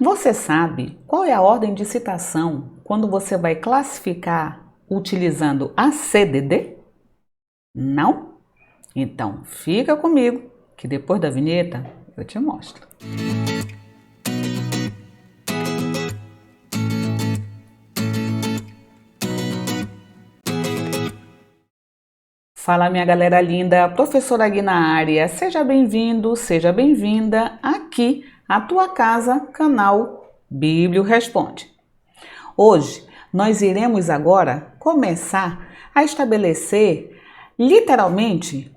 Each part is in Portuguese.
Você sabe qual é a ordem de citação quando você vai classificar utilizando a CDD? Não? Então fica comigo que depois da vinheta eu te mostro. Fala minha galera linda, professora Gui na área, seja bem-vindo, seja bem-vinda aqui à tua casa, canal Bíblio Responde. Hoje nós iremos agora começar a estabelecer literalmente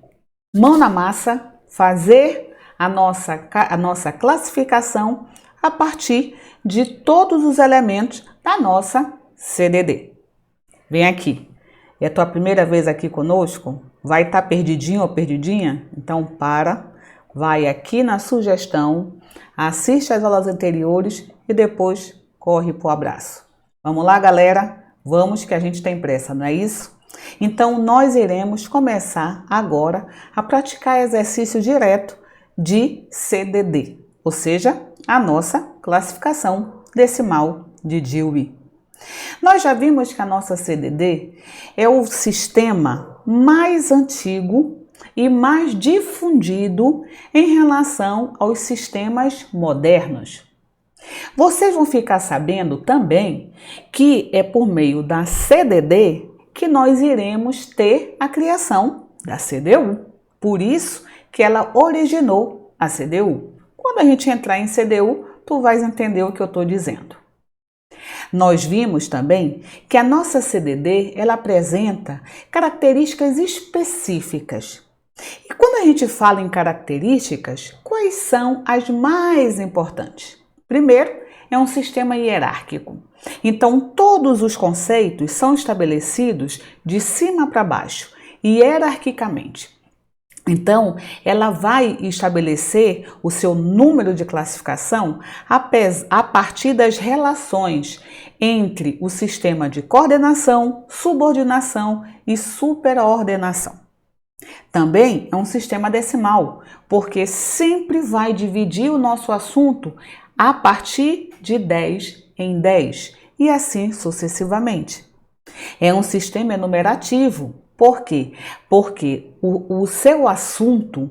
mão na massa, fazer a nossa classificação a partir de todos os elementos da nossa CDD. Vem aqui. É a tua primeira vez aqui conosco? Vai estar perdidinho ou perdidinha? Então vai aqui na sugestão, assiste às aulas anteriores e depois corre pro abraço. Vamos lá, galera? Vamos que a gente tem pressa, não é isso? Então nós iremos começar agora a praticar exercício direto de CDD, ou seja, a nossa classificação decimal de Dewey. Nós já vimos que a nossa CDD é o sistema mais antigo e mais difundido em relação aos sistemas modernos. Vocês vão ficar sabendo também que é por meio da CDD que nós iremos ter a criação da CDU. Por isso que ela originou a CDU. Quando a gente entrar em CDU, tu vais entender o que eu estou dizendo. Nós vimos também que a nossa CDD ela apresenta características específicas. E quando a gente fala em características, quais são as mais importantes? Primeiro, é um sistema hierárquico. Então, todos os conceitos são estabelecidos de cima para baixo, hierarquicamente. Então, ela vai estabelecer o seu número de classificação a partir das relações entre o sistema de coordenação, subordinação e superordenação. Também é um sistema decimal, porque sempre vai dividir o nosso assunto a partir de 10 em 10 e assim sucessivamente. É um sistema enumerativo. Por quê? Porque o seu assunto,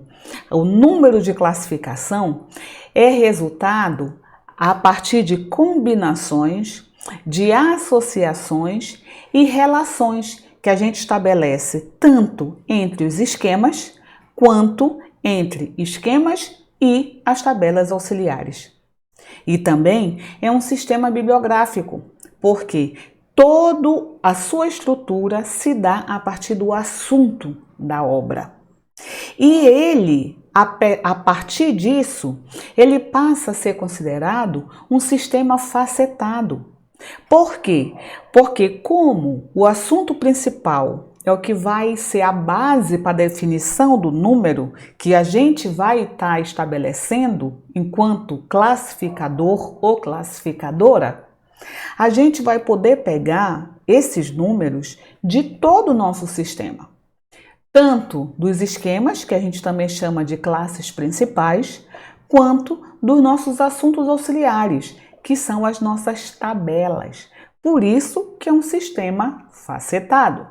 o número de classificação, é resultado a partir de combinações, de associações e relações que a gente estabelece tanto entre os esquemas quanto entre esquemas e as tabelas auxiliares. E também é um sistema bibliográfico, porque toda a sua estrutura se dá a partir do assunto da obra. E ele, a partir disso, ele passa a ser considerado um sistema facetado. Por quê? Porque como o assunto principal é o que vai ser a base para a definição do número que a gente vai estar estabelecendo enquanto classificador ou classificadora, a gente vai poder pegar esses números de todo o nosso sistema, tanto dos esquemas, que a gente também chama de classes principais, quanto dos nossos assuntos auxiliares, que são as nossas tabelas. Por isso que é um sistema facetado.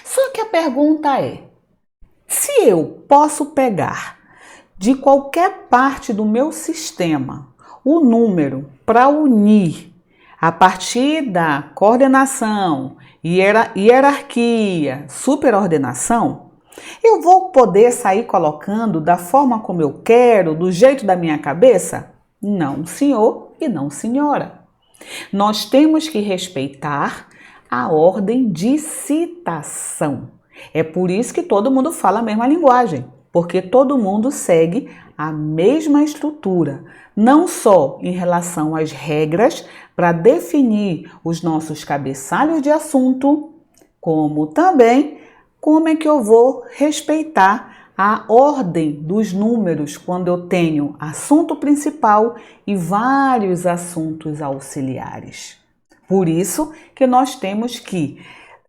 Só que a pergunta é, se eu posso pegar de qualquer parte do meu sistema o número para unir a partir da coordenação, hierarquia, superordenação, eu vou poder sair colocando da forma como eu quero, do jeito da minha cabeça? Não, senhor e não, senhora. Nós temos que respeitar a ordem de citação. É por isso que todo mundo fala a mesma linguagem, porque todo mundo segue a mesma estrutura, não só em relação às regras para definir os nossos cabeçalhos de assunto, como também como é que eu vou respeitar a ordem dos números quando eu tenho assunto principal e vários assuntos auxiliares. Por isso que nós temos que,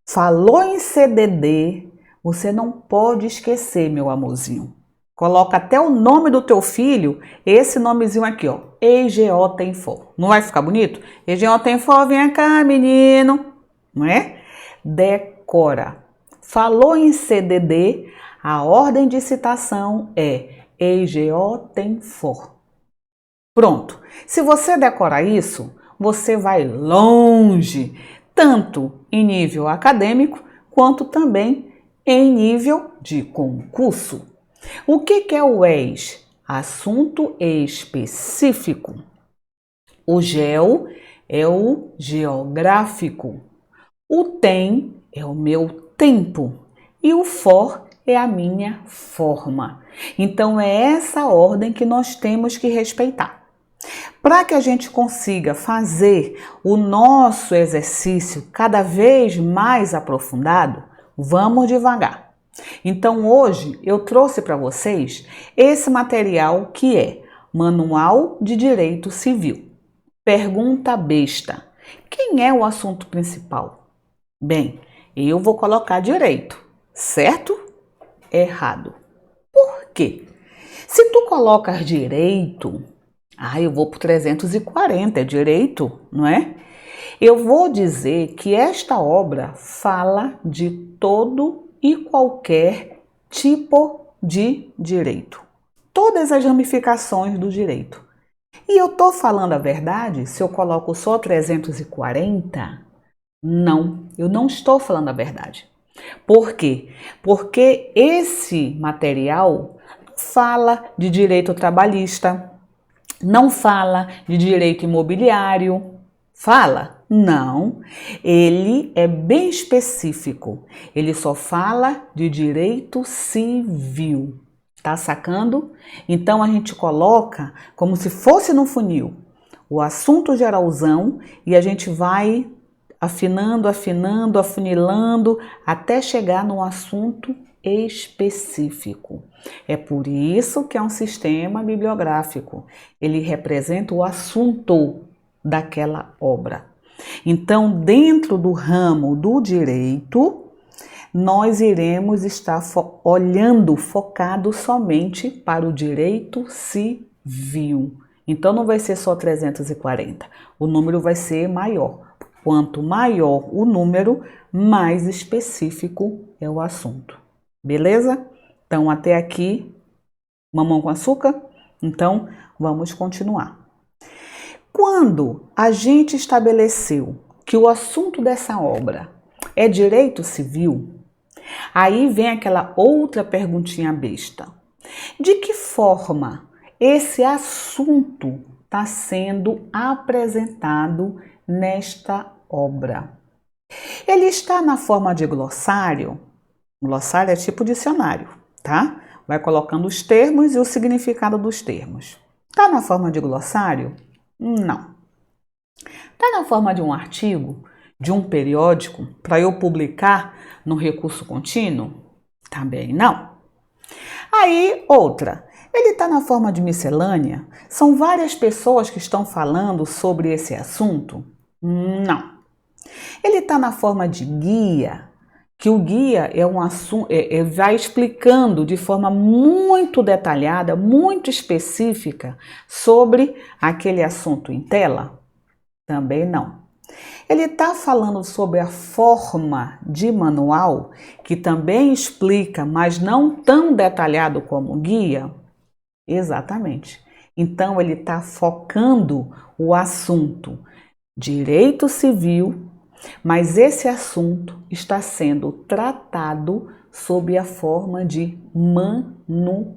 falou em CDD, você não pode esquecer, meu amorzinho. Coloca até o nome do teu filho, esse nomezinho aqui, ó, EGO Não vai ficar bonito? EGO vem cá, menino, não é? Decora. Falou em CDD, a ordem de citação é EGO Pronto. Se você decorar isso, você vai longe, tanto em nível acadêmico, quanto também em nível de concurso. O que é o ES? Assunto específico. O GEO é o geográfico. O TEM é o meu tempo. E o FOR é a minha forma. Então é essa ordem que nós temos que respeitar. Para que a gente consiga fazer o nosso exercício cada vez mais aprofundado, vamos devagar. Então hoje eu trouxe para vocês esse material que é Manual de Direito Civil. Pergunta besta: quem é o assunto principal? Bem, eu vou colocar direito, certo? Errado. Por quê? Se tu colocas direito, eu vou para 340, é direito, não é? Eu vou dizer que esta obra fala de todo e qualquer tipo de direito. Todas as ramificações do direito. E eu estou falando a verdade se eu coloco só 340? Não, eu não estou falando a verdade. Por quê? Porque esse material fala de direito trabalhista, não fala de direito imobiliário. Fala? Não. Ele é bem específico. Ele só fala de direito civil. Tá sacando? Então a gente coloca como se fosse no funil o assunto geralzão e a gente vai afinando, afunilando até chegar no assunto específico. É por isso que é um sistema bibliográfico. Ele representa o assunto daquela obra. Então, dentro do ramo do direito, nós iremos estar olhando, focado somente para o direito civil. Então, não vai ser só 340. O número vai ser maior. Quanto maior o número, mais específico é o assunto. Beleza? Então, até aqui, mamão com açúcar? Então, vamos continuar. Quando a gente estabeleceu que o assunto dessa obra é direito civil, aí vem aquela outra perguntinha besta. De que forma esse assunto está sendo apresentado nesta obra? Ele está na forma de glossário? Glossário é tipo dicionário, tá? Vai colocando os termos e o significado dos termos. Está na forma de glossário? Não. Está na forma de um artigo, de um periódico, para eu publicar no recurso contínuo? Também não. Aí, outra. Ele está na forma de miscelânea? São várias pessoas que estão falando sobre esse assunto? Não. Ele está na forma de guia, que o guia é um assunto, vai explicando de forma muito detalhada, muito específica sobre aquele assunto em tela? Também não. Ele está falando sobre a forma de manual, que também explica, mas não tão detalhado como o guia? Exatamente. Então, ele está focando o assunto direito civil, mas esse assunto está sendo tratado sob a forma de manual.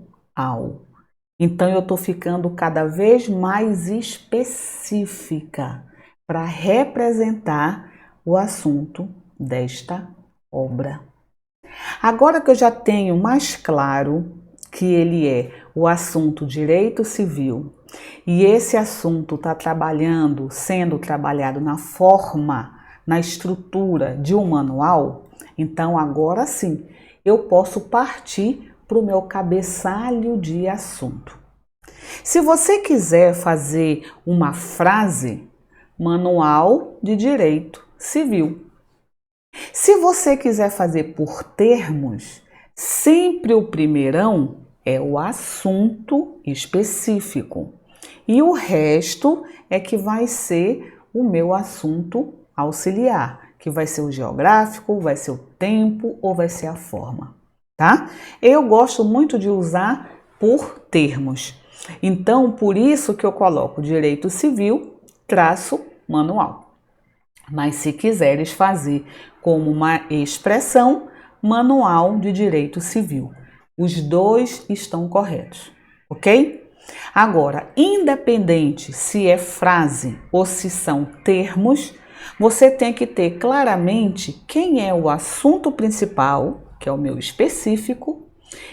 Então, eu estou ficando cada vez mais específica para representar o assunto desta obra. Agora que eu já tenho mais claro que ele é o assunto direito civil e esse assunto está sendo trabalhado na forma, na estrutura de um manual, então agora sim eu posso partir para o meu cabeçalho de assunto. Se você quiser fazer uma frase, Manual de Direito Civil. Se você quiser fazer por termos, sempre o primeirão é o assunto específico. E o resto é que vai ser o meu assunto auxiliar, que vai ser o geográfico, vai ser o tempo ou vai ser a forma, tá? Eu gosto muito de usar por termos. Então, por isso que eu coloco direito civil, traço manual. Mas se quiseres fazer como uma expressão, manual de direito civil. Os dois estão corretos, ok? Agora, independente se é frase ou se são termos, você tem que ter claramente quem é o assunto principal, que é o meu específico,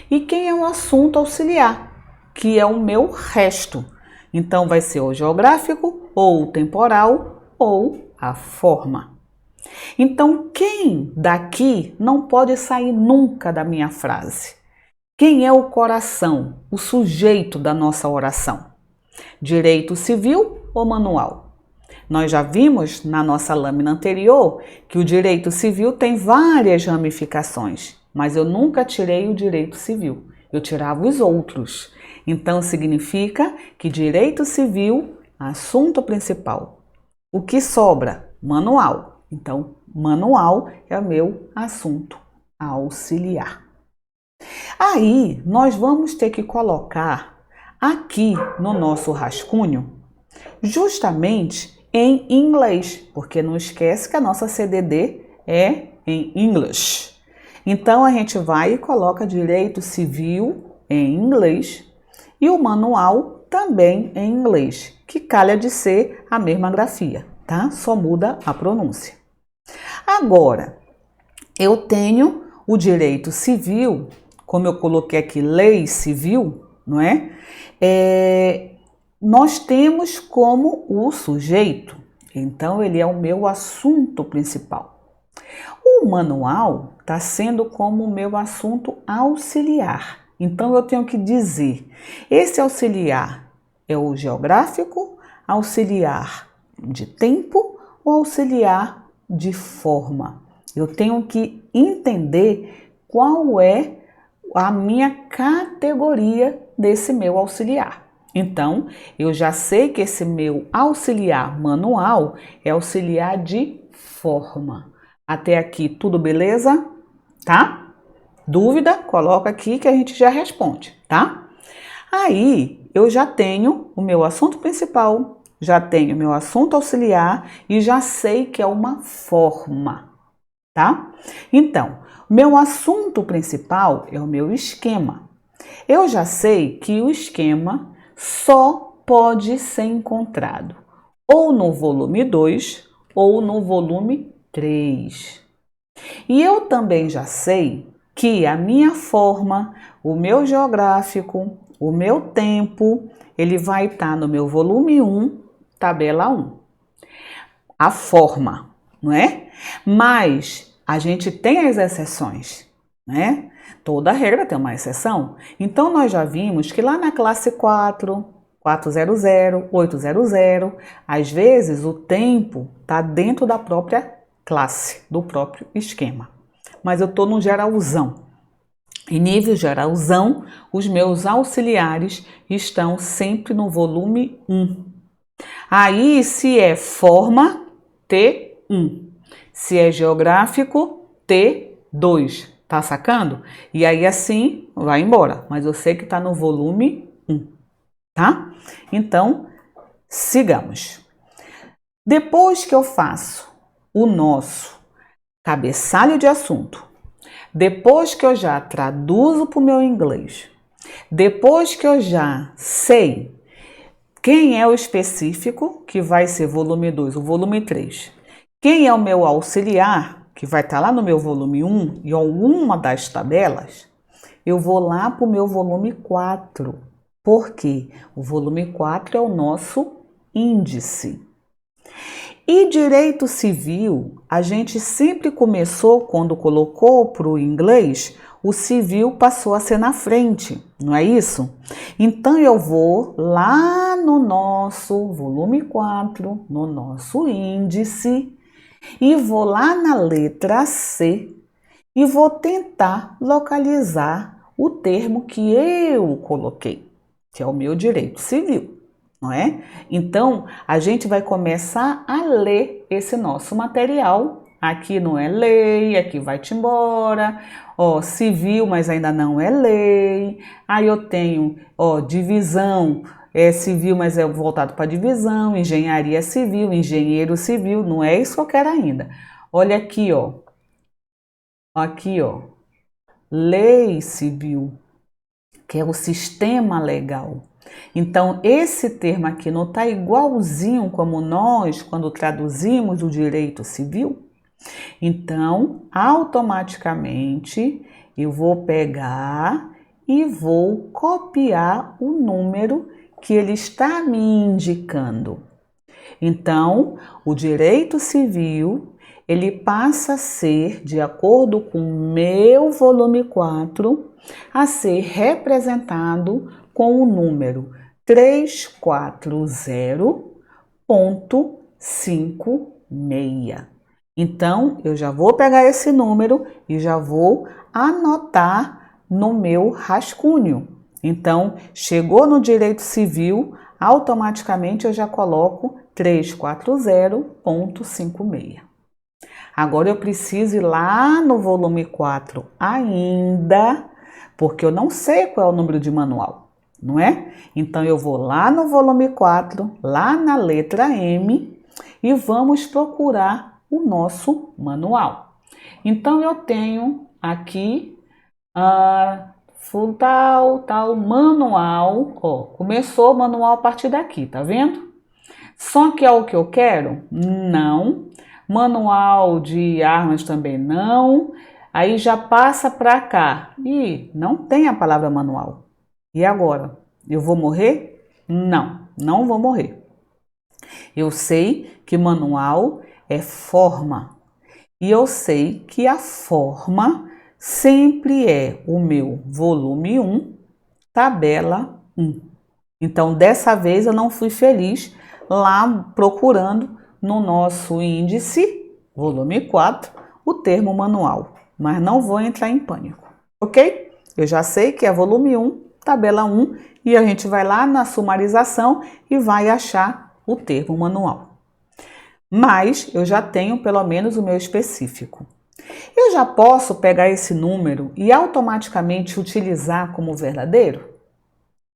e quem é o assunto auxiliar, que é o meu resto. Então, vai ser o geográfico, ou o temporal, ou a forma. Então, quem daqui não pode sair nunca da minha frase? Quem é o coração, o sujeito da nossa oração? Direito civil ou manual? Nós já vimos na nossa lâmina anterior que o direito civil tem várias ramificações, mas eu nunca tirei o direito civil, eu tirava os outros. Então significa que direito civil, assunto principal. O que sobra? Manual. Então, manual é o meu assunto auxiliar. Aí, nós vamos ter que colocar aqui no nosso rascunho, justamente em inglês, porque não esquece que a nossa CDD é em English. Então, a gente vai e coloca direito civil em inglês e o manual também em inglês, que calha de ser a mesma grafia, tá? Só muda a pronúncia. Agora, eu tenho o direito civil, como eu coloquei aqui, lei civil, não é? Nós temos como o sujeito, então ele é o meu assunto principal. O manual está sendo como o meu assunto auxiliar. Então eu tenho que dizer, esse auxiliar é o geográfico, auxiliar de tempo ou auxiliar de forma. Eu tenho que entender qual é a minha categoria desse meu auxiliar. Então, eu já sei que esse meu auxiliar manual é auxiliar de forma. Até aqui, tudo beleza? Tá? Dúvida? Coloca aqui que a gente já responde, tá? Aí, eu já tenho o meu assunto principal, já tenho o meu assunto auxiliar e já sei que é uma forma, tá? Então, meu assunto principal é o meu esquema. Eu já sei que o esquema só pode ser encontrado ou no volume 2 ou no volume 3. E eu também já sei que a minha forma, o meu geográfico, o meu tempo, ele vai estar no meu volume 1, tabela 1. A forma, não é? Mas a gente tem as exceções, né? Toda regra tem uma exceção. Então, nós já vimos que lá na classe 4, 400, 800, às vezes o tempo está dentro da própria classe, do próprio esquema. Mas eu estou no geralzão. Em nível geralzão, os meus auxiliares estão sempre no volume 1. Aí, se é forma, T1. Se é geográfico, T2. Tá sacando? E aí assim vai embora. Mas eu sei que tá no volume 1, tá? Então, sigamos. Depois que eu faço o nosso cabeçalho de assunto, depois que eu já traduzo para o meu inglês, depois que eu já sei quem é o específico, que vai ser volume 2, o volume 3, quem é o meu auxiliar, que vai estar lá no meu volume 1, em alguma das tabelas, eu vou lá para o meu volume 4, porque o volume 4 é o nosso índice. E direito civil, a gente sempre começou, quando colocou para o inglês, o civil passou a ser na frente, não é isso? Então eu vou lá no nosso volume 4, no nosso índice, e vou lá na letra C e vou tentar localizar o termo que eu coloquei, que é o meu direito civil, não é? Então, a gente vai começar a ler esse nosso material. Aqui não é lei, aqui vai-te embora, ó, civil, mas ainda não é lei. Aí eu tenho, ó, divisão, é civil, mas é voltado para divisão, engenharia civil, engenheiro civil, não é isso que eu quero ainda. Olha aqui, ó, lei civil, que é o sistema legal. Então, esse termo aqui não está igualzinho como nós, quando traduzimos o direito civil? Então, automaticamente, eu vou pegar e vou copiar o número que ele está me indicando. Então, o direito civil, ele passa a ser, de acordo com o meu volume 4, a ser representado com o número 340.56. Então, eu já vou pegar esse número e já vou anotar no meu rascunho. Então, chegou no direito civil, automaticamente eu já coloco 340.56. Agora eu preciso ir lá no volume 4 ainda, porque eu não sei qual é o número de manual, não é? Então eu vou lá no volume 4, lá na letra M, e vamos procurar o nosso manual. Então eu tenho aqui tal manual, ó, começou o manual a partir daqui, tá vendo? Só que é o que eu quero? Não. Manual de armas também não. Aí já passa para cá. E não tem a palavra manual. E agora? Eu vou morrer? Não, não vou morrer. Eu sei que manual é forma. E eu sei que a forma sempre é o meu volume 1, tabela 1. Então, dessa vez eu não fui feliz lá procurando no nosso índice, volume 4, o termo manual, mas não vou entrar em pânico, ok? Eu já sei que é volume 1, tabela 1, e a gente vai lá na sumarização e vai achar o termo manual. Mas eu já tenho pelo menos o meu específico. Eu já posso pegar esse número e automaticamente utilizar como verdadeiro?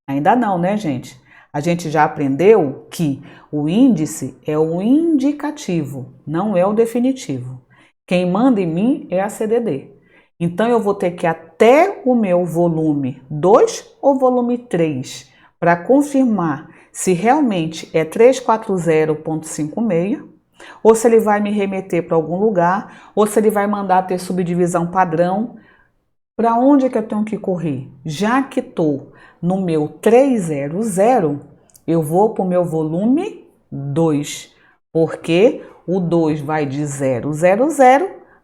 Ainda não, né, gente? A gente já aprendeu que o índice é o indicativo, não é o definitivo. Quem manda em mim é a CDD. Então, eu vou ter que ir até o meu volume 2 ou volume 3 para confirmar se realmente é 340.56 ou se ele vai me remeter para algum lugar ou se ele vai mandar ter subdivisão padrão. Para onde é que eu tenho que correr? Já que estou no meu 300, eu vou para o meu volume 2, porque o 2 vai de 000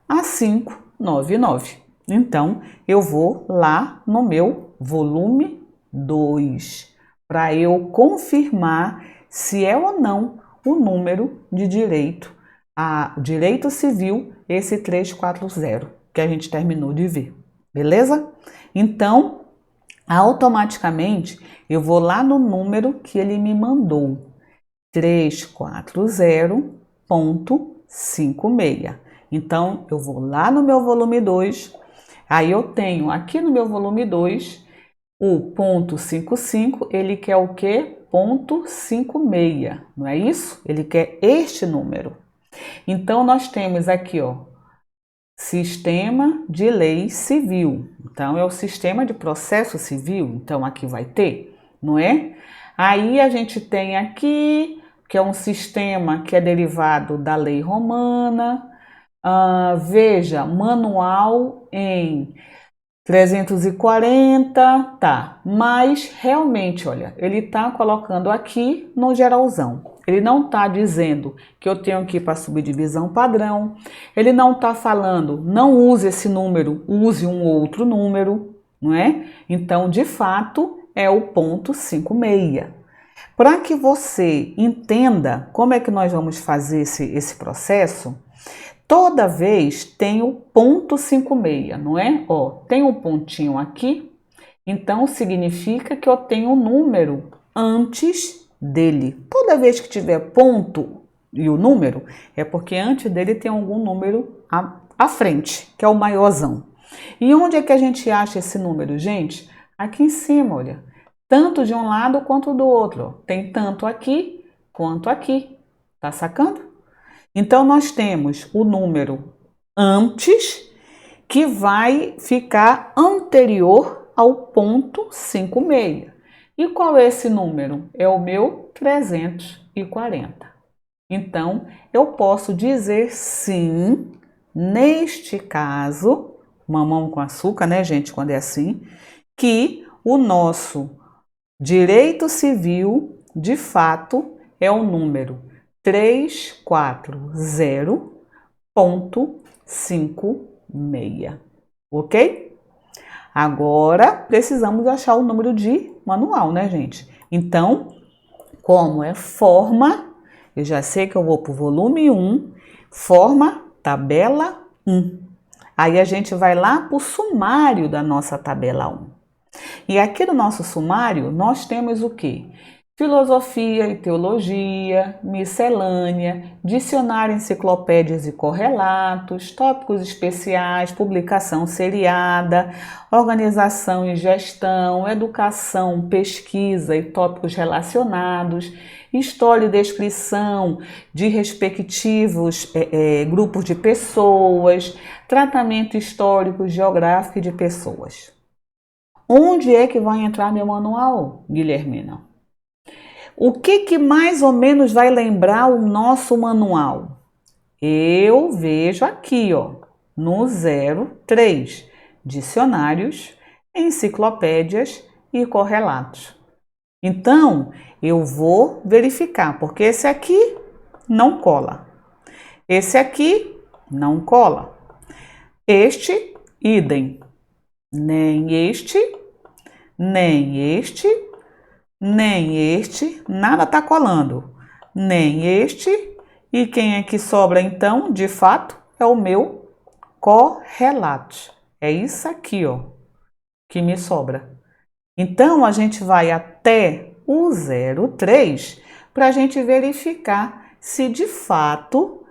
a 599. Então, eu vou lá no meu volume 2, para eu confirmar se é ou não o número de direito civil, esse 340, que a gente terminou de ver. Beleza? Então, automaticamente, eu vou lá no número que ele me mandou, 340.56. Então, eu vou lá no meu volume 2, aí eu tenho aqui no meu volume 2, o ponto 55, ele quer o quê? Ponto 56, não é isso? Ele quer este número. Então, nós temos aqui, ó, Sistema de Lei Civil. Então, é o sistema de processo civil. Então, aqui vai ter, não é? Aí a gente tem aqui, que é um sistema que é derivado da lei romana. Veja, manual em 340, tá. Mas, realmente, olha, ele tá colocando aqui no geralzão. Ele não está dizendo que eu tenho que ir para a subdivisão padrão. Ele não está falando, não use esse número, use um outro número, não é? Então, de fato, é o ponto 56. Para que você entenda como é que nós vamos fazer esse processo, toda vez tem o ponto 56, não é? Ó, tem um pontinho aqui Então, significa que eu tenho um número antes dele. Toda vez que tiver ponto e o número, é porque antes dele tem algum número à frente, que é o maiorzão. E onde é que a gente acha esse número, gente? Aqui em cima, olha. Tanto de um lado quanto do outro. Tem tanto aqui quanto aqui. Tá sacando? Então, nós temos o número antes, que vai ficar anterior ao ponto 56. E qual é esse número? É o meu 340. Então, eu posso dizer sim, neste caso, mamão com açúcar, né, gente, quando é assim, que o nosso direito civil, de fato, é o número 340.56, ok? Agora, precisamos achar o número de manual, né, gente? Então, como é forma, eu já sei que eu vou para o volume 1, forma, tabela 1. Aí a gente vai lá para o sumário da nossa tabela 1. E aqui no nosso sumário, nós temos o quê? Filosofia e teologia, miscelânea, dicionário, enciclopédias e correlatos, tópicos especiais, publicação seriada, organização e gestão, educação, pesquisa e tópicos relacionados, história e descrição de respectivos grupos de pessoas, tratamento histórico, geográfico e de pessoas. Onde é que vai entrar meu manual, Guilhermina? O que mais ou menos vai lembrar o nosso manual? Eu vejo aqui, ó, no 03, dicionários, enciclopédias e correlatos. Então, eu vou verificar, porque esse aqui não cola. Esse aqui não cola. Este, idem. Nem este, nem este, nem este, nada tá colando. Nem este, e quem é que sobra então, de fato, é o meu correlato. É isso aqui, ó, que me sobra. Então, a gente vai até o 03 para a gente verificar se de fato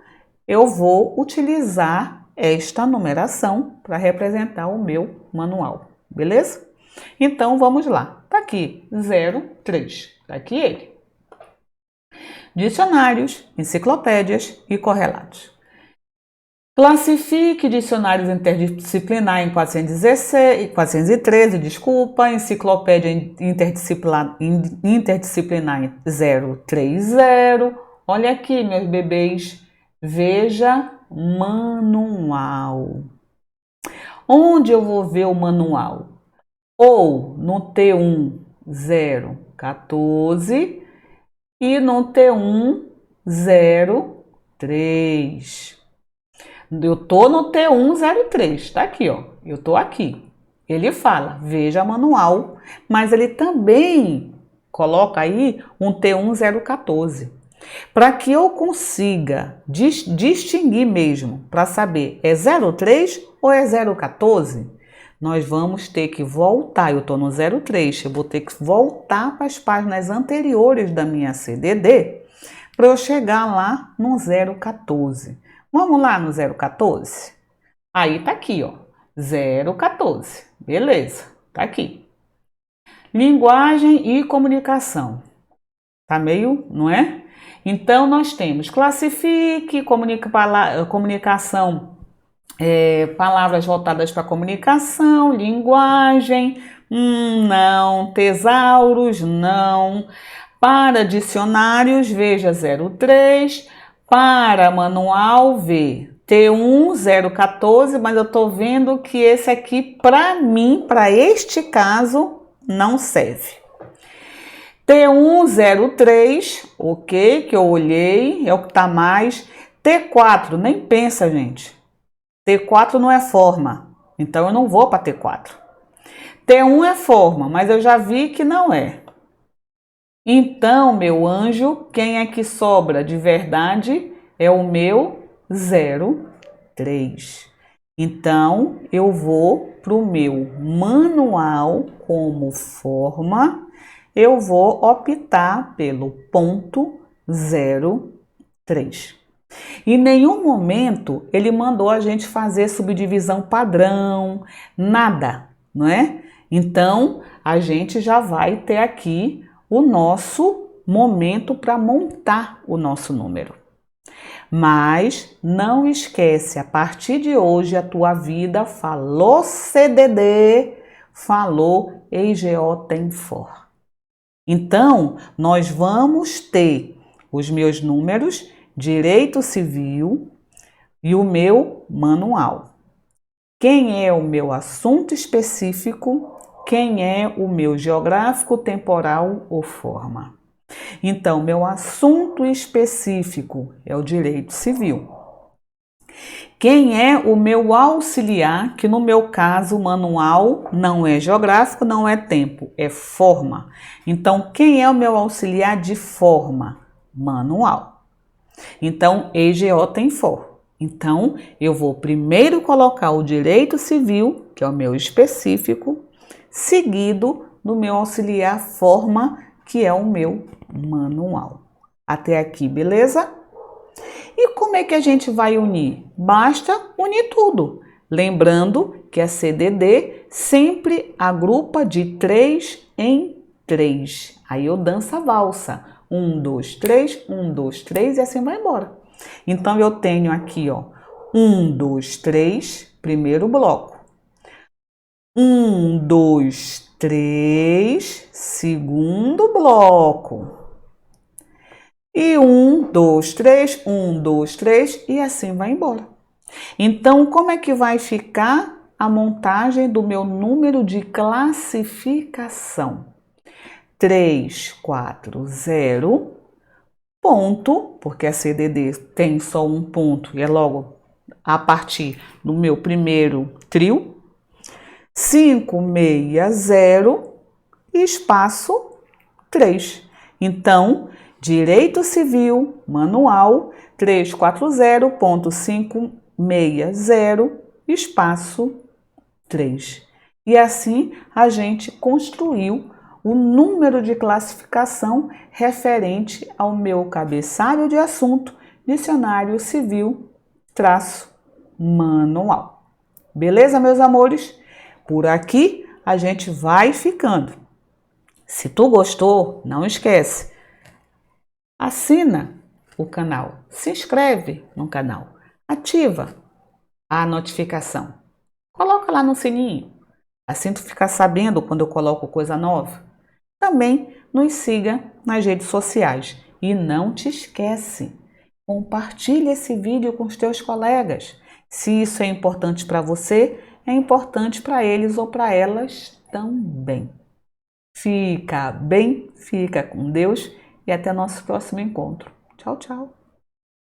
eu vou utilizar esta numeração para representar o meu manual, beleza? Então, vamos lá. Tá aqui, 03. Tá aqui ele. Dicionários, enciclopédias e correlatos. Classifique dicionários interdisciplinar em 416, 413, desculpa, enciclopédia interdisciplinar em 030. Olha aqui, meus bebês, veja manual. Onde eu vou ver o manual? Ou no T1 014 e no T1 03. Eu tô no T103, tá aqui, ó. Eu tô aqui. Ele fala, veja manual, mas ele também coloca aí um T1 014. Para que eu consiga distinguir mesmo, para saber é 03 ou é 014, nós vamos ter que voltar. Eu tô no 03, eu vou ter que voltar para as páginas anteriores da minha CDD para eu chegar lá no 014. Vamos lá no 014? Aí tá aqui, ó, 014. Beleza, tá aqui. Linguagem e comunicação. Tá meio, não é? Então, nós temos classifique, comunicação, palavras voltadas para comunicação, linguagem, não, tesauros, não. Para dicionários, veja 03. Para manual, V, T1 014, mas eu estou vendo que esse aqui, para mim, para este caso, não serve. T1 03, ok, que eu olhei, é o que está mais. T4, nem pensa, gente. T4 não é forma, então eu não vou para T4. T1 é forma, mas eu já vi que não é. Então, meu anjo, quem é que sobra de verdade é o meu 03. Então, eu vou para o meu manual como forma, eu vou optar pelo ponto 03. Em nenhum momento ele mandou a gente fazer subdivisão padrão, nada, não é? Então, a gente já vai ter aqui o nosso momento para montar o nosso número. Mas não esquece, a partir de hoje a tua vida falou CDD, falou EIGO tem for. Então, nós vamos ter os meus números, direito civil e o meu manual. Quem é o meu assunto específico, quem é o meu geográfico, temporal ou forma. Então, meu assunto específico é o direito civil. Quem é o meu auxiliar, que no meu caso, manual não é geográfico, não é tempo, é forma. Então, quem é o meu auxiliar de forma? Manual. Então, EIGO tem for. Então, eu vou primeiro colocar o direito civil, que é o meu específico, seguido do meu auxiliar forma, que é o meu manual. Até aqui, beleza? E como é que a gente vai unir? Basta unir tudo. Lembrando que a CDD sempre agrupa de 3 em 3. Aí eu danço a valsa. 1, 2, 3, 1, 2, 3 e assim vai embora. Então eu tenho aqui, ó, 1, 2, 3, primeiro bloco. 1, 2, 3, segundo bloco. E 1, 2, 3, 1, 2, 3 e assim vai embora. Então, como é que vai ficar a montagem do meu número de classificação? 3, 4, 0, ponto, porque a CDD tem só um ponto e é logo a partir do meu primeiro trio. 5, 6, 0, espaço 3. Então, direito civil, manual, 340.560, espaço 3. E assim a gente construiu o número de classificação referente ao meu cabeçalho de assunto, dicionário civil, manual. Beleza, meus amores? Por aqui a gente vai ficando. Se tu gostou, não esquece, assina o canal, se inscreve no canal, ativa a notificação, coloca lá no sininho, assim tu fica sabendo quando eu coloco coisa nova. Também nos siga nas redes sociais e não te esquece, compartilhe esse vídeo com os teus colegas. Se isso é importante para você, é importante para eles ou para elas também. Fica bem, fica com Deus e até nosso próximo encontro. Tchau, tchau.